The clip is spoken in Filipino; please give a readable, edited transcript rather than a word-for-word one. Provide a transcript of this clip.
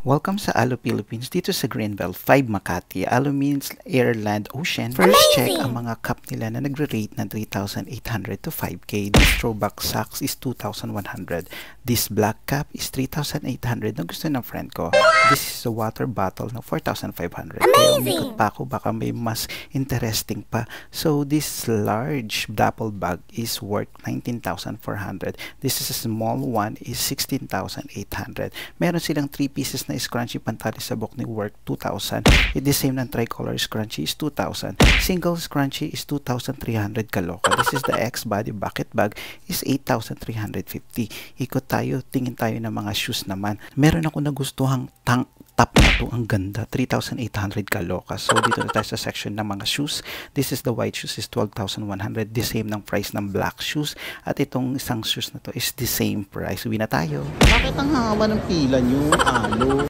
Welcome sa Alo Philippines dito sa Greenbelt 5 Makati. Alo means air, land, ocean. First check ang mga cup nila na nagre-rate ng 3,800 to 5K. This throwback socks is 2,100. This black cap is 3,800 na gusto ng friend ko. This is a water bottle na 4,500. Kaya umikot pa ako, baka may mas interesting pa. So this large duffel bag is worth 19,400. This is a small one is 16,800. Meron silang 3 pieces na scrunchie pantali sabok ni worth 2,000. It the same ng tricolor scrunchie is 2,000. Single scrunchie is 2,300 kaloka. This is the X body bucket bag is 8,350. Ikot tayo, tingin tayo ng mga shoes naman. Meron ako nagustuhang tank top na to, ang ganda, 3,800 kaloka. So dito na tayo sa section ng mga shoes. This is the white shoes is 12,100. The same ng price ng black shoes. At itong isang shoes na to is the same price. Uwi na tayo. Bakit ang haba ng pila nyo? Alo?